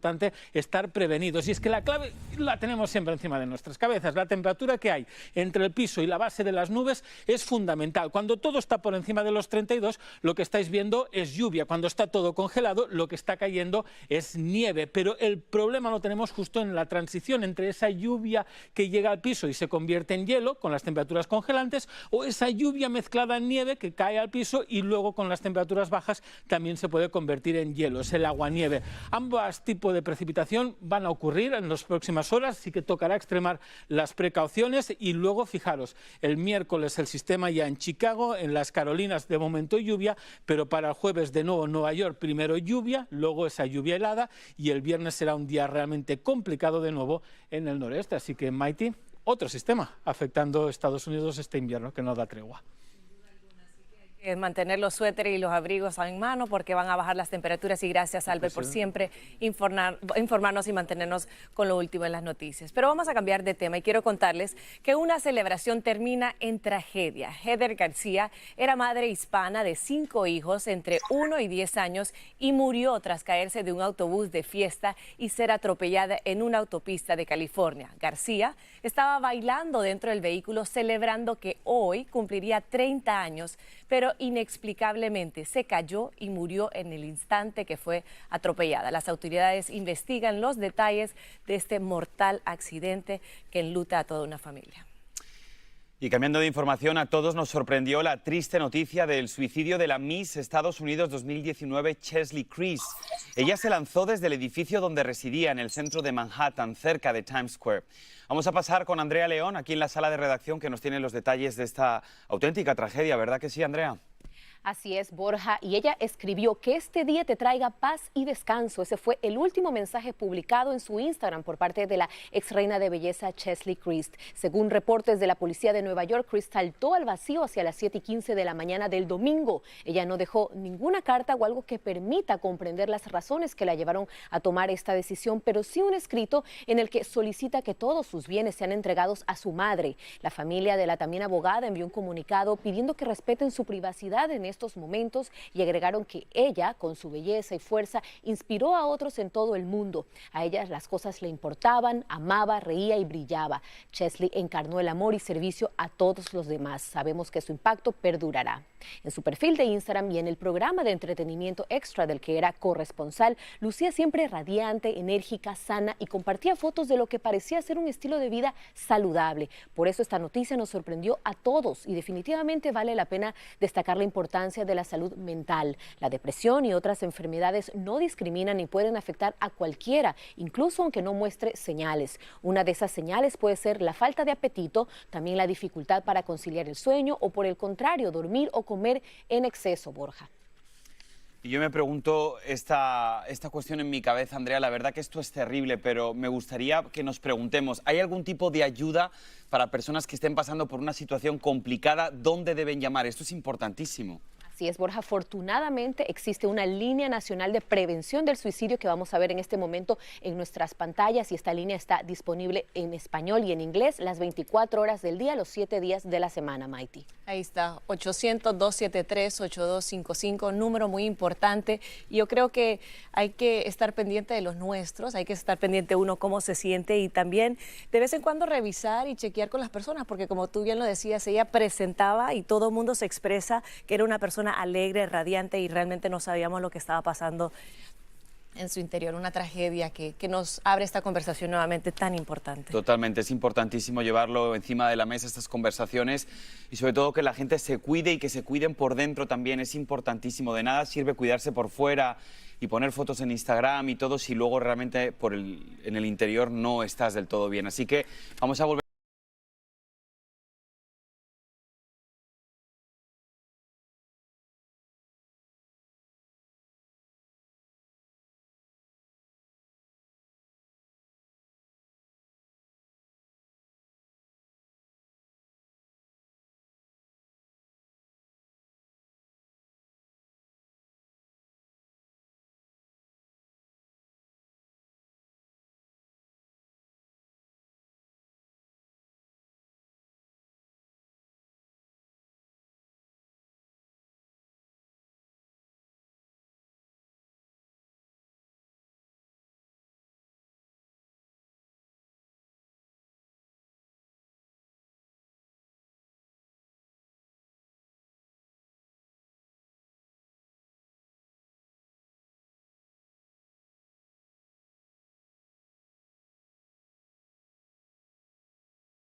importante estar prevenidos, y es que la clave la tenemos siempre encima de nuestras cabezas. La temperatura que hay entre el piso y la base de las nubes es fundamental. Cuando todo está por encima de los 32, lo que estáis viendo es lluvia. Cuando está todo congelado, lo que está cayendo es nieve. Pero el problema lo tenemos justo en la transición entre esa lluvia que llega al piso y se convierte en hielo con las temperaturas congelantes, o esa lluvia mezclada en nieve que cae al piso y luego con las temperaturas bajas también se puede convertir en hielo. Es el aguanieve. Ambos tipos de precipitación van a ocurrir en las próximas horas, así que tocará extremar las precauciones. Y luego, fijaros, el miércoles el sistema ya en Chicago, en las Carolinas de momento lluvia, pero para el jueves de nuevo Nueva York, primero lluvia, luego esa lluvia helada, y el viernes será un día realmente complicado de nuevo en el noreste. Así que, Maite, otro sistema afectando a Estados Unidos este invierno que no da tregua. Mantener los suéteres y los abrigos en mano porque van a bajar las temperaturas, y gracias, Albert, por siempre informarnos y mantenernos con lo último en las noticias. Pero vamos a cambiar de tema y quiero contarles que una celebración termina en tragedia. Heather García era madre hispana de 5 hijos entre 1 y 10 años y murió tras caerse de un autobús de fiesta y ser atropellada en una autopista de California. García estaba bailando dentro del vehículo celebrando que hoy cumpliría 30 años, pero inexplicablemente se cayó y murió en el instante que fue atropellada. Las autoridades investigan los detalles de este mortal accidente que enluta a toda una familia. Y cambiando de información, a todos nos sorprendió la triste noticia del suicidio de la Miss Estados Unidos 2019, Cheslie Kryst. Ella se lanzó desde el edificio donde residía en el centro de Manhattan, cerca de Times Square. Vamos a pasar con Andrea León, aquí en la sala de redacción, que nos tiene los detalles de esta auténtica tragedia. ¿Verdad que sí, Andrea? Así es, Borja, y ella escribió: que este día te traiga paz y descanso. Ese fue el último mensaje publicado en su Instagram por parte de la ex reina de belleza Cheslie Kryst. Según reportes de la policía de Nueva York, Kryst saltó al vacío hacia las 7:15 de la mañana del domingo. Ella no dejó ninguna carta o algo que permita comprender las razones que la llevaron a tomar esta decisión, pero sí un escrito en el que solicita que todos sus bienes sean entregados a su madre. La familia de la también abogada envió un comunicado pidiendo que respeten su privacidad en estos momentos, y agregaron que ella, con su belleza y fuerza, inspiró a otros en todo el mundo. A ella las cosas le importaban, amaba, reía y brillaba. Cheslie encarnó el amor y servicio a todos los demás. Sabemos que su impacto perdurará. En su perfil de Instagram y en el programa de entretenimiento Extra del que era corresponsal, lucía siempre radiante, enérgica, sana, y compartía fotos de lo que parecía ser un estilo de vida saludable. Por eso esta noticia nos sorprendió a todos, y definitivamente vale la pena destacar la importancia de la salud mental. La depresión y otras enfermedades no discriminan y pueden afectar a cualquiera, incluso aunque no muestre señales. Una de esas señales puede ser la falta de apetito, también la dificultad para conciliar el sueño, o por el contrario, dormir o comer en exceso, Borja. Y yo me pregunto esta cuestión en mi cabeza, Andrea. La verdad que esto es terrible, pero me gustaría que nos preguntemos, ¿hay algún tipo de ayuda para personas que estén pasando por una situación complicada? ¿Dónde deben llamar? Esto es importantísimo. Así es, Borja. Afortunadamente existe una línea nacional de prevención del suicidio que vamos a ver en este momento en nuestras pantallas, y esta línea está disponible en español y en inglés las 24 horas del día, los 7 días de la semana, Maite. Ahí está, 800-273-8255, número muy importante. Yo creo que hay que estar pendiente de los nuestros, hay que estar pendiente uno cómo se siente, y también de vez en cuando revisar y chequear con las personas, porque como tú bien lo decías, ella presentaba y todo el mundo se expresa que era una persona alegre, radiante, y realmente no sabíamos lo que estaba pasando en su interior. Una tragedia que nos abre esta conversación nuevamente tan importante. Totalmente, es importantísimo llevarlo encima de la mesa, estas conversaciones, y sobre todo que la gente se cuide y que se cuiden por dentro también. Es importantísimo. De nada sirve cuidarse por fuera y poner fotos en Instagram y todo si luego realmente en el interior no estás del todo bien. Así que vamos a volver.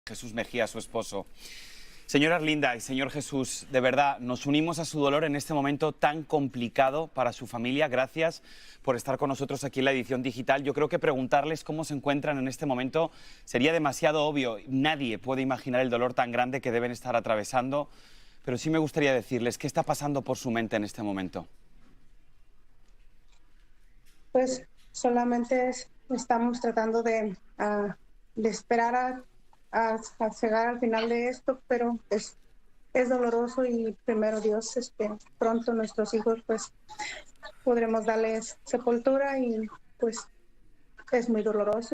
Jesús Mejía, su esposo. Señora Erlinda y señor Jesús, de verdad, nos unimos a su dolor en este momento tan complicado para su familia. Gracias por estar con nosotros aquí en la edición digital. Yo creo que preguntarles cómo se encuentran en este momento sería demasiado obvio. Nadie puede imaginar el dolor tan grande que deben estar atravesando, pero sí me gustaría decirles qué está pasando por su mente en este momento. Pues solamente estamos tratando de esperar a llegar al final de esto, pero es doloroso y primero Dios, pronto nuestros hijos pues podremos darles sepultura y pues es muy doloroso.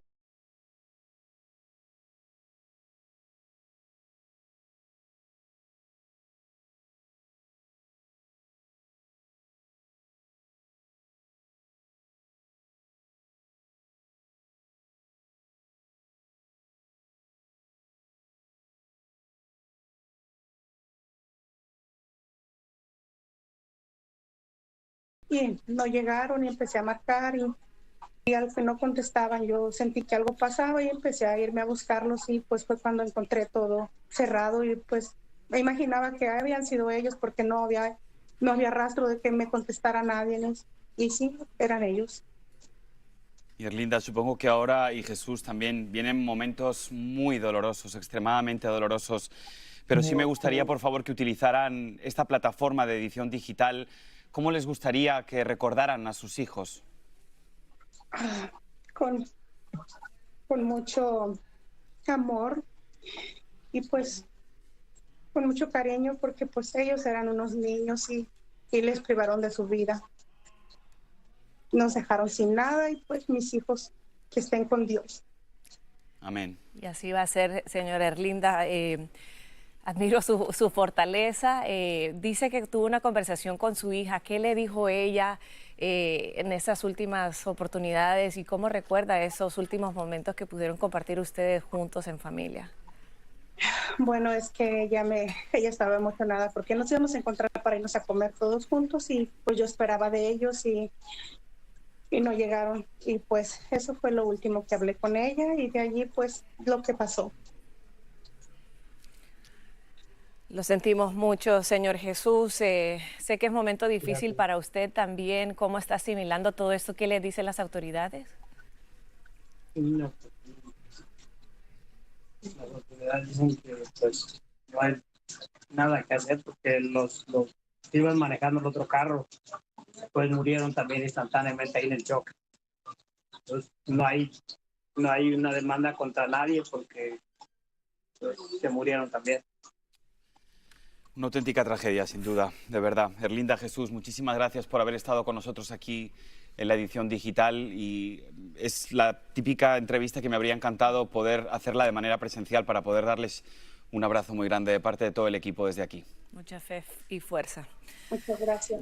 Y no llegaron y empecé a marcar y al que no contestaban, yo sentí que algo pasaba y empecé a irme a buscarlos y pues fue cuando encontré todo cerrado y pues me imaginaba que habían sido ellos porque no había rastro de que me contestara nadie y sí, eran ellos. Y Erlinda, supongo que ahora, y Jesús también, vienen momentos muy dolorosos, extremadamente dolorosos, pero sí me gustaría, por favor, que utilizaran esta plataforma de edición digital. ¿Cómo les gustaría que recordaran a sus hijos? Con mucho amor y pues con mucho cariño porque pues ellos eran unos niños y les privaron de su vida. Nos dejaron sin nada y pues mis hijos que estén con Dios. Amén. Y así va a ser, señora Erlinda. Admiro su fortaleza. Dice que tuvo una conversación con su hija. ¿Qué le dijo ella en esas últimas oportunidades y cómo recuerda esos últimos momentos que pudieron compartir ustedes juntos en familia? Bueno, es que ella estaba emocionada porque nos íbamos a encontrar para irnos a comer todos juntos y pues yo esperaba de ellos y no llegaron. Y pues eso fue lo último que hablé con ella y de allí pues lo que pasó. Lo sentimos mucho, señor Jesús. Sé que es un momento difícil para usted también. ¿Cómo está asimilando todo esto? ¿Qué le dicen las autoridades? Las autoridades dicen que pues, no hay nada que hacer porque los que iban manejando el otro carro pues murieron también instantáneamente ahí en el choque. Entonces, no hay una demanda contra nadie porque pues, se murieron también. Una auténtica tragedia, sin duda, de verdad. Erlinda, Jesús, muchísimas gracias por haber estado con nosotros aquí en la edición digital y es la típica entrevista que me habría encantado poder hacerla de manera presencial para poder darles un abrazo muy grande de parte de todo el equipo desde aquí. Mucha fe y fuerza. Muchas gracias.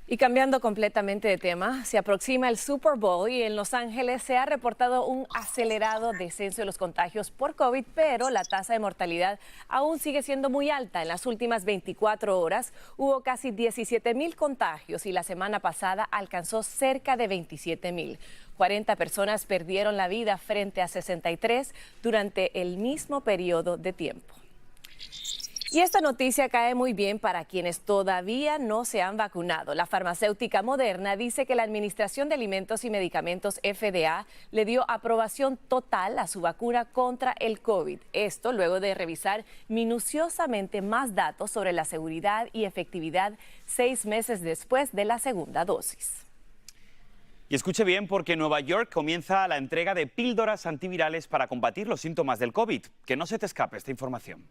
Y cambiando completamente de tema, se aproxima el Super Bowl y en Los Ángeles se ha reportado un acelerado descenso de los contagios por COVID, pero la tasa de mortalidad aún sigue siendo muy alta. En las últimas 24 horas hubo casi 17,000 contagios y la semana pasada alcanzó cerca de 27,000. 40 personas perdieron la vida frente a 63 durante el mismo periodo de tiempo. Y esta noticia cae muy bien para quienes todavía no se han vacunado. La farmacéutica Moderna dice que la Administración de Alimentos y Medicamentos FDA le dio aprobación total a su vacuna contra el COVID. Esto luego de revisar minuciosamente más datos sobre la seguridad y efectividad 6 meses después de la segunda dosis. Y escuche bien porque en Nueva York comienza la entrega de píldoras antivirales para combatir los síntomas del COVID. Que no se te escape esta información.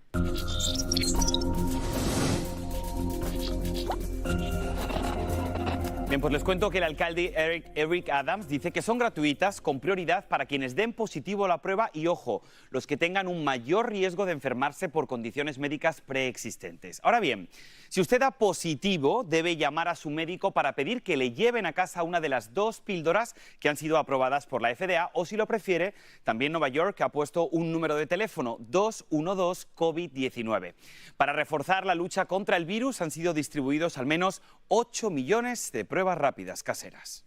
Bien, pues les cuento que el alcalde Eric Adams dice que son gratuitas con prioridad para quienes den positivo a la prueba y, ojo, los que tengan un mayor riesgo de enfermarse por condiciones médicas preexistentes. Ahora bien, si usted da positivo, debe llamar a su médico para pedir que le lleven a casa una de las 2 píldoras que han sido aprobadas por la FDA o, si lo prefiere, también Nueva York ha puesto un número de teléfono 212 COVID-19. Para reforzar la lucha contra el virus han sido distribuidos al menos 8 millones de pruebas rápidas caseras.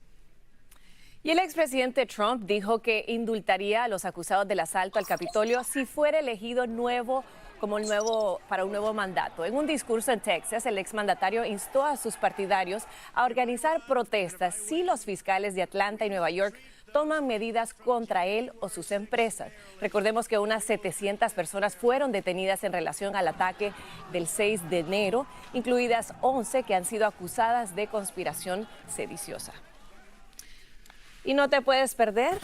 Y el expresidente Trump dijo que indultaría a los acusados del asalto al Capitolio si fuera elegido para un nuevo mandato. En un discurso en Texas, el exmandatario instó a sus partidarios a organizar protestas si los fiscales de Atlanta y Nueva York toman medidas contra él o sus empresas. Recordemos que unas 700 personas fueron detenidas en relación al ataque del 6 de enero, incluidas 11 que han sido acusadas de conspiración sediciosa. Y no te puedes perder,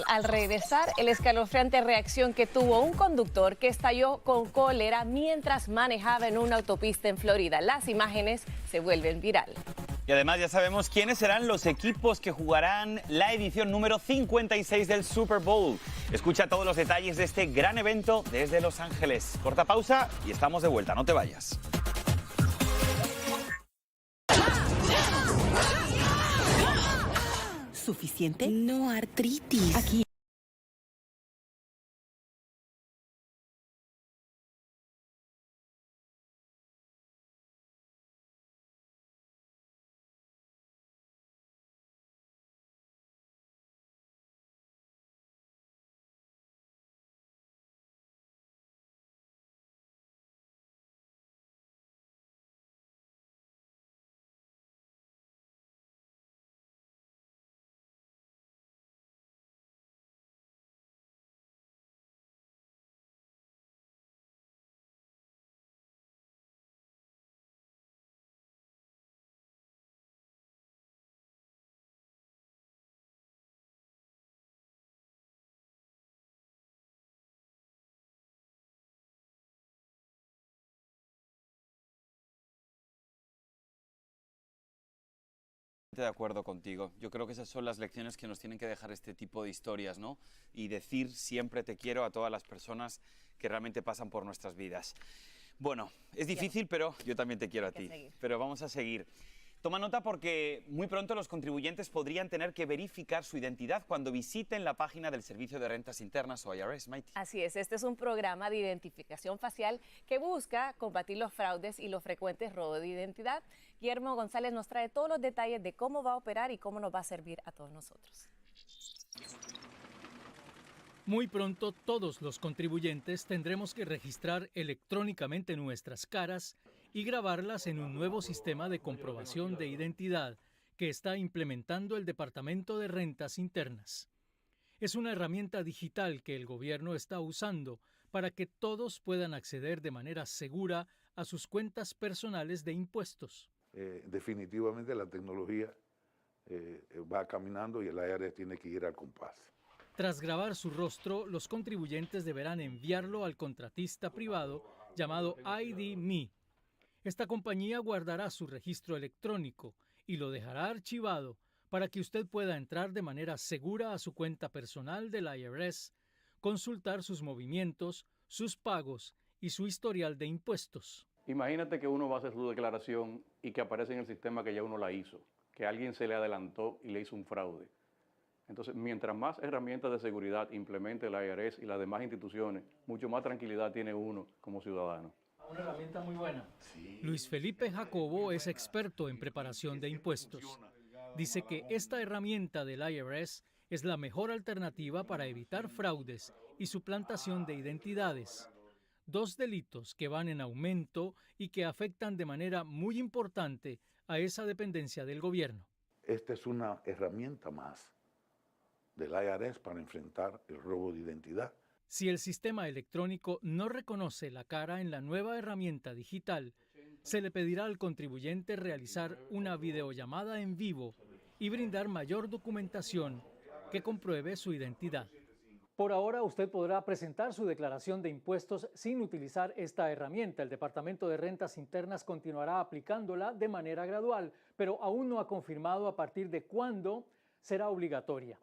al regresar, el escalofriante reacción que tuvo un conductor que estalló con cólera mientras manejaba en una autopista en Florida. Las imágenes se vuelven viral. Y además ya sabemos quiénes serán los equipos que jugarán la edición número 56 del Super Bowl. Escucha todos los detalles de este gran evento desde Los Ángeles. Corta pausa y estamos de vuelta, no te vayas. ¿Suficiente? No, artritis. Aquí. De acuerdo contigo. Yo creo que esas son las lecciones que nos tienen que dejar este tipo de historias, ¿no? Y decir siempre te quiero a todas las personas que realmente pasan por nuestras vidas. Bueno, es difícil, pero yo también te quiero a ti. Pero vamos a seguir. Toma nota porque muy pronto los contribuyentes podrían tener que verificar su identidad cuando visiten la página del Servicio de Rentas Internas o IRS, Maite. Así es, este es un programa de identificación facial que busca combatir los fraudes y los frecuentes robos de identidad. Guillermo González nos trae todos los detalles de cómo va a operar y cómo nos va a servir a todos nosotros. Muy pronto todos los contribuyentes tendremos que registrar electrónicamente nuestras caras y grabarlas en un nuevo sistema de comprobación de identidad que está implementando el Departamento de Rentas Internas. Es una herramienta digital que el gobierno está usando para que todos puedan acceder de manera segura a sus cuentas personales de impuestos. Definitivamente la tecnología va caminando y el IRS tiene que ir al compás. Tras grabar su rostro, los contribuyentes deberán enviarlo al contratista privado llamado ID.me. Esta compañía guardará su registro electrónico y lo dejará archivado para que usted pueda entrar de manera segura a su cuenta personal del IRS, consultar sus movimientos, sus pagos y su historial de impuestos. Imagínate que uno va a hacer su declaración y que aparece en el sistema que ya uno la hizo, que alguien se le adelantó y le hizo un fraude. Entonces, mientras más herramientas de seguridad implemente el IRS y las demás instituciones, mucho más tranquilidad tiene uno como ciudadano. Una herramienta muy buena. Sí. Luis Felipe Jacobo es experto en preparación de impuestos. Dice que esta herramienta del IRS es la mejor alternativa para evitar fraudes y suplantación de identidades. Dos delitos que van en aumento y que afectan de manera muy importante a esa dependencia del gobierno. Esta es una herramienta más del IRS para enfrentar el robo de identidad. Si el sistema electrónico no reconoce la cara en la nueva herramienta digital, se le pedirá al contribuyente realizar una videollamada en vivo y brindar mayor documentación que compruebe su identidad. Por ahora, usted podrá presentar su declaración de impuestos sin utilizar esta herramienta. El Departamento de Rentas Internas continuará aplicándola de manera gradual, pero aún no ha confirmado a partir de cuándo será obligatoria.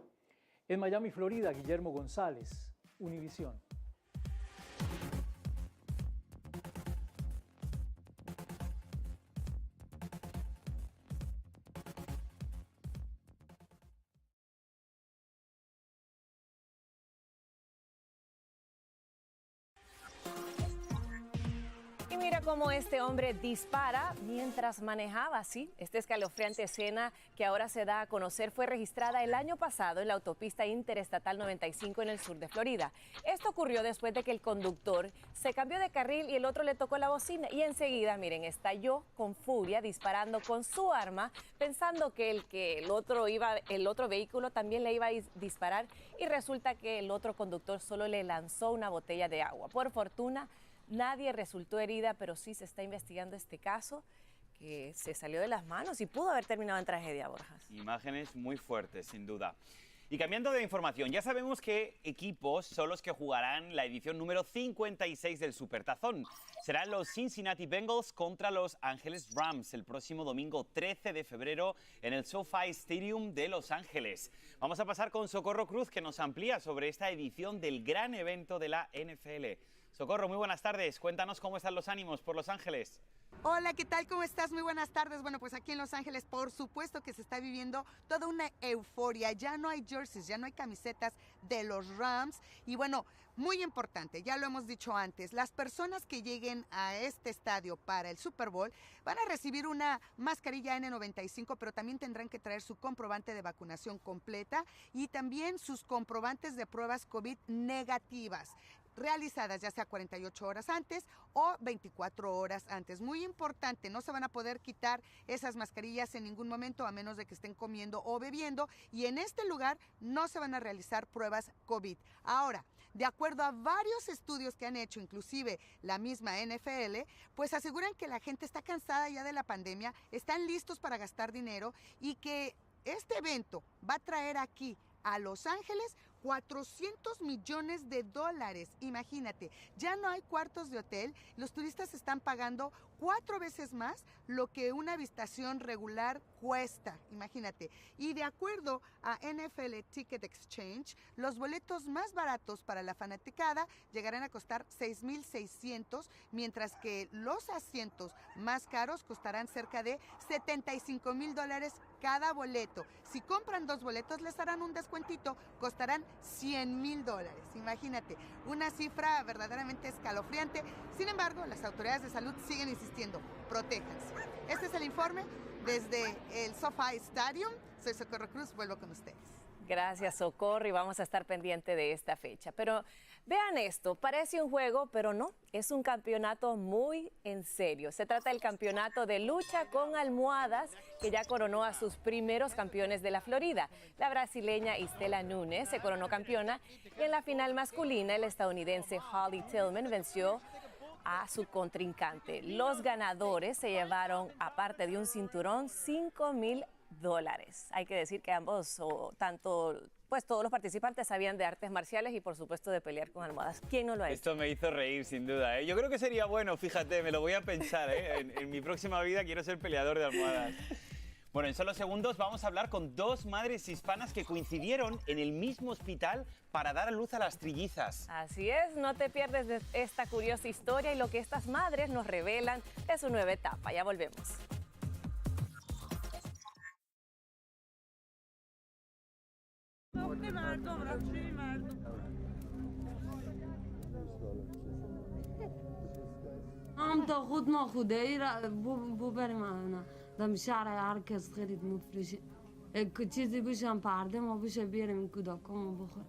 En Miami, Florida, Guillermo González, Univisión. Y mira cómo este hombre dispara mientras manejaba, sí. Esta escalofriante escena que ahora se da a conocer fue registrada el año pasado en la autopista Interestatal 95 en el sur de Florida. Esto ocurrió después de que el conductor se cambió de carril y el otro le tocó la bocina y enseguida, miren, estalló con furia disparando con su arma, pensando que el otro vehículo también le iba a disparar y resulta que el otro conductor solo le lanzó una botella de agua. Por fortuna, nadie resultó herida, pero sí se está investigando este caso que se salió de las manos y pudo haber terminado en tragedia, Borjas. Imágenes muy fuertes, sin duda. Y cambiando de información, ya sabemos qué equipos son los que jugarán la edición número 56 del Supertazón. Serán los Cincinnati Bengals contra los Ángeles Rams el próximo domingo 13 de febrero en el SoFi Stadium de Los Ángeles. Vamos a pasar con Socorro Cruz, que nos amplía sobre esta edición del gran evento de la NFL. Socorro, muy buenas tardes. Cuéntanos cómo están los ánimos por Los Ángeles. Hola, ¿qué tal? ¿Cómo estás? Muy buenas tardes. Bueno, pues aquí en Los Ángeles, por supuesto que se está viviendo toda una euforia. Ya no hay jerseys, ya no hay camisetas de los Rams. Y bueno, muy importante, ya lo hemos dicho antes, las personas que lleguen a este estadio para el Super Bowl van a recibir una mascarilla N95, pero también tendrán que traer su comprobante de vacunación completa y también sus comprobantes de pruebas COVID negativas, realizadas ya sea 48 horas antes o 24 horas antes. Muy importante, no se van a poder quitar esas mascarillas en ningún momento a menos de que estén comiendo o bebiendo, y en este lugar no se van a realizar pruebas COVID. Ahora, de acuerdo a varios estudios que han hecho, inclusive la misma NFL, pues aseguran que la gente está cansada ya de la pandemia, están listos para gastar dinero y que este evento va a traer aquí a Los Ángeles $400 millones. Imagínate, ya no hay cuartos de hotel, los turistas están pagando 4 veces más lo que una habitación regular cuesta, imagínate. Y de acuerdo a NFL Ticket Exchange, los boletos más baratos para la fanaticada llegarán a costar $6,600, mientras que los asientos más caros costarán cerca de $75,000 cada boleto. Si compran 2 boletos les harán un descuentito, costarán $100,000. Imagínate, una cifra verdaderamente escalofriante. Sin embargo, las autoridades de salud siguen insistiendo, protéjanse. Este es el informe desde el SoFi Stadium. Soy Socorro Cruz, vuelvo con ustedes. Gracias, Socorro, y vamos a estar pendiente de esta fecha. Pero vean esto, parece un juego, pero no, es un campeonato muy en serio. Se trata del campeonato de lucha con almohadas que ya coronó a sus primeros campeones de la Florida. La brasileña Istela Nunes se coronó campeona y en la final masculina el estadounidense Holly Tillman venció a su contrincante. Los ganadores se llevaron, aparte de un cinturón, $5,000. Hay que decir que ambos, pues todos los participantes sabían de artes marciales y por supuesto de pelear con almohadas. ¿Quién no lo ha hecho? Esto me hizo reír, sin duda, ¿eh? Yo creo que sería bueno, fíjate, me lo voy a pensar, ¿eh? En mi próxima vida quiero ser peleador de almohadas. Bueno, en solo segundos vamos a hablar con 2 madres hispanas que coincidieron en el mismo hospital para dar a luz a las trillizas. Así es, no te pierdes de esta curiosa historia y lo que estas madres nos revelan de su nueva etapa. Ya volvemos. هم تاخد ما خدایی را بو بریم نه دم شهر هر کس خرید مفروشی چیزی بشم پرده ما بشه بیاریم کودکامو بخوره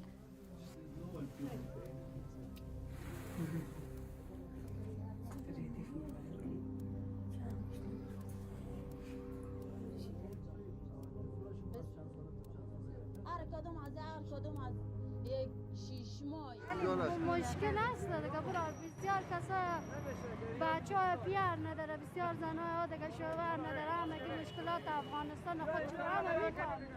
هر کدوم از یک 6 ماه مشکل است دیگه برای بسیار کسا بچه‌ها پیر نداره، بسیار زنها دیگه شوهر نداره، همه که مشکلات افغانستان خود چرا همه میفهمن.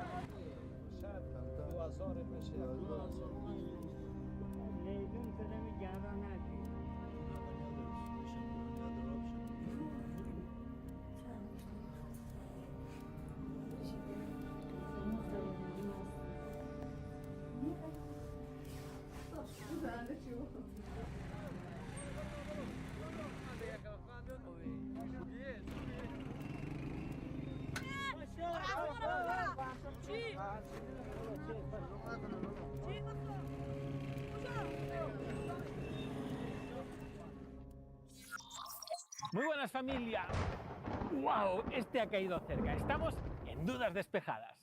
Muy buenas, familia. ¡Wow! Este ha caído cerca. Estamos en Dudas Despejadas.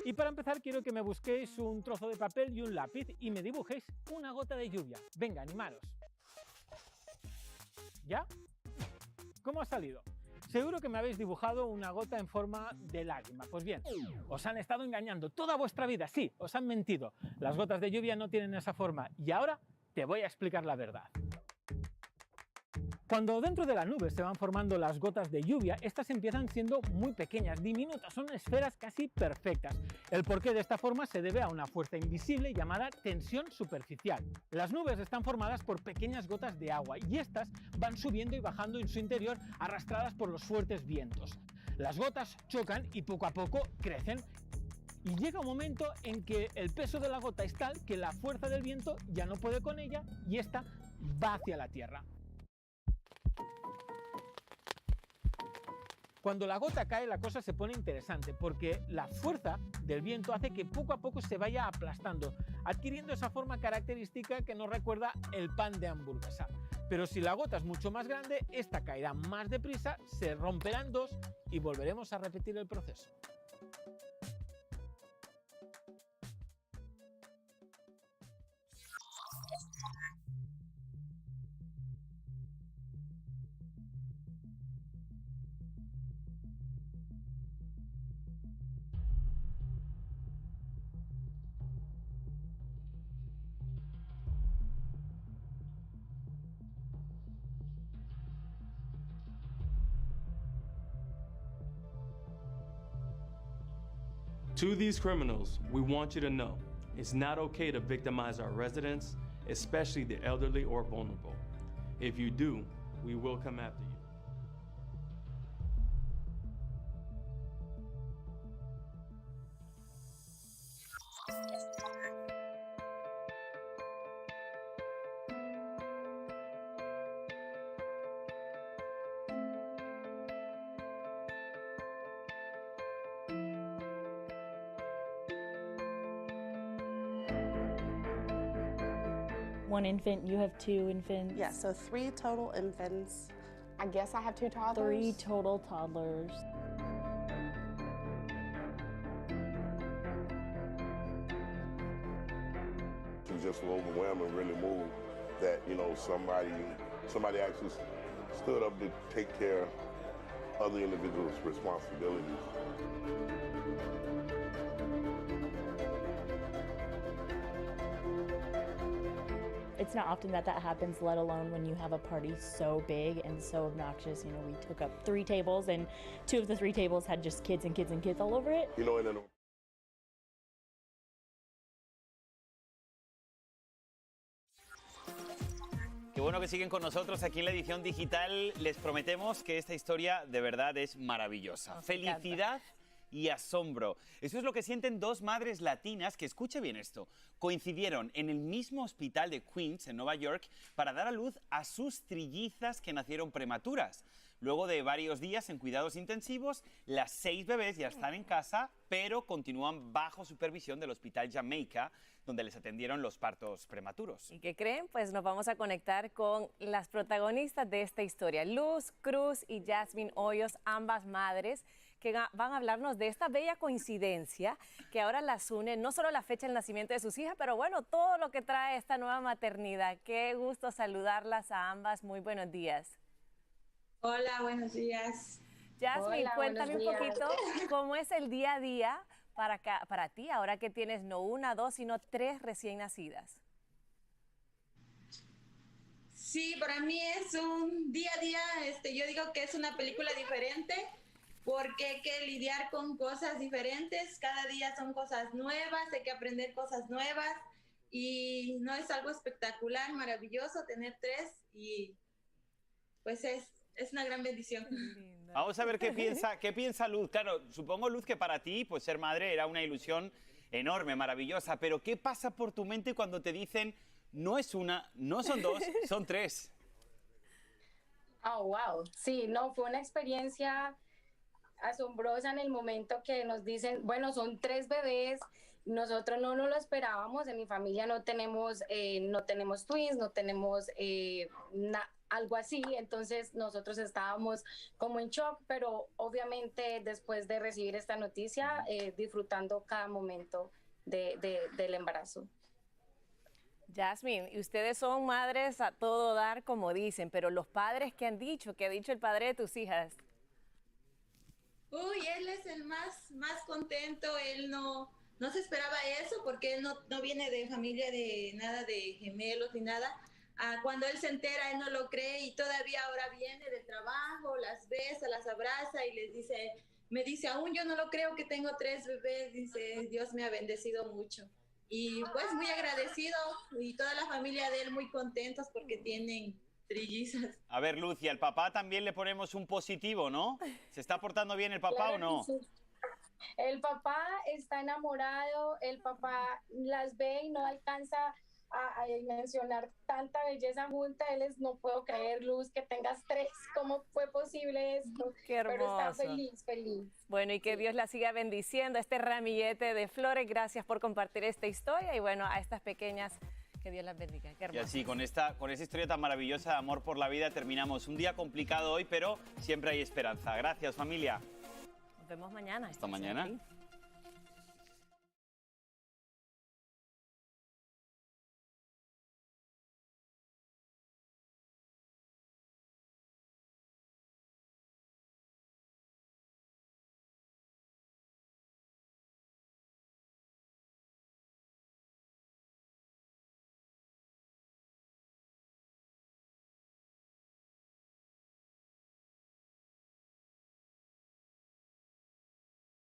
Y para empezar quiero que me busquéis un trozo de papel y un lápiz y me dibujéis una gota de lluvia. Venga, animaros. ¿Ya? ¿Cómo ha salido? Seguro que me habéis dibujado una gota en forma de lágrima. Pues bien, os han estado engañando toda vuestra vida. Sí, os han mentido. Las gotas de lluvia no tienen esa forma. Y ahora te voy a explicar la verdad. Cuando dentro de la nube se van formando las gotas de lluvia, estas empiezan siendo muy pequeñas, diminutas, son esferas casi perfectas. El porqué de esta forma se debe a una fuerza invisible llamada tensión superficial. Las nubes están formadas por pequeñas gotas de agua y estas van subiendo y bajando en su interior arrastradas por los fuertes vientos. Las gotas chocan y poco a poco crecen. Y llega un momento en que el peso de la gota es tal que la fuerza del viento ya no puede con ella y esta va hacia la tierra. Cuando la gota cae la cosa se pone interesante porque la fuerza del viento hace que poco a poco se vaya aplastando, adquiriendo esa forma característica que nos recuerda el pan de hamburguesa. Pero si la gota es mucho más grande, esta caerá más deprisa, se romperá en dos y volveremos a repetir el proceso. To these criminals, we want you to know it's not okay to victimize our residents, especially the elderly or vulnerable. If you do, we will come after you. One infant, you have 2 infants? Yeah, so 3 total infants. I guess I have 2 toddlers. 3 total toddlers. It was just overwhelming, really moved that, you know, somebody actually stood up to take care of other individuals' responsibilities. It's not often that happens, let alone when you have a party so big and so obnoxious. You know, we took up 3 tables and 2 of the 3 tables had just kids and kids and kids all over it. You know, Qué bueno que siguen con nosotros aquí en la edición digital. Les prometemos que esta historia de verdad es maravillosa. Felicidad y asombro. Eso es lo que sienten 2 madres latinas que, escuche bien esto, coincidieron en el mismo hospital de Queens, en Nueva York, para dar a luz a sus trillizas que nacieron prematuras. Luego de varios días en cuidados intensivos, las 6 bebés ya están en casa, pero continúan bajo supervisión del Hospital Jamaica, donde les atendieron los partos prematuros. ¿Y qué creen? Pues nos vamos a conectar con las protagonistas de esta historia, Luz Cruz y Jasmine Hoyos, ambas madres, que van a hablarnos de esta bella coincidencia que ahora las une, no solo la fecha del nacimiento de sus hijas, pero bueno, todo lo que trae esta nueva maternidad. Qué gusto saludarlas a ambas. Muy buenos días. Hola, buenos días. Jasmine, Hola, cuéntame un buenos días. poquito cómo es el día a día para ti, ahora que tienes no 1, 2, sino 3 recién nacidas. Sí, para mí es un día a día, yo digo que es una película diferente porque hay que lidiar con cosas diferentes, cada día son cosas nuevas, hay que aprender cosas nuevas y no es algo espectacular, maravilloso tener 3 y pues es una gran bendición. Vamos a ver qué piensa Luz. Claro, supongo, Luz, que para ti pues ser madre era una ilusión enorme, maravillosa, pero ¿qué pasa por tu mente cuando te dicen no es una, no son 2, son 3? Oh, wow. Sí, no, fue una experiencia asombrosa en el momento que nos dicen, bueno, son 3 bebés nosotros no nos lo esperábamos. En mi familia no tenemos twins, no tenemos algo así, entonces nosotros estábamos como en shock, pero obviamente después de recibir esta noticia, disfrutando cada momento del embarazo. Jasmine, y ustedes son madres a todo dar, como dicen, pero los padres, ¿qué han dicho? ¿Qué ha dicho el padre de tus hijas? Uy, él es el más contento, él no se esperaba eso porque él no viene de familia de nada de gemelos ni nada. Cuando él se entera, él no lo cree y todavía ahora viene del trabajo, las besa, las abraza y me dice, aún yo no lo creo que tengo 3 bebés, dice, Dios me ha bendecido mucho. Y pues muy agradecido y toda la familia de él muy contentos porque tienen trillizas. A ver, Lucia, al papá también le ponemos un positivo, ¿no? ¿Se está portando bien el papá Claro o no? que sí. El papá está enamorado, el papá las ve y no alcanza a mencionar tanta belleza junta. No puedo creer, Luz, que tengas 3, ¿cómo fue posible esto? Qué hermoso. Pero está feliz. Bueno, y que Dios la siga bendiciendo, este ramillete de flores. Gracias por compartir esta historia y bueno, a estas pequeñas, que Dios las bendiga. Qué hermoso. Y así, con esta historia tan maravillosa de amor por la vida, terminamos un día complicado hoy, pero siempre hay esperanza. Gracias, familia. Nos vemos mañana. Hasta mañana.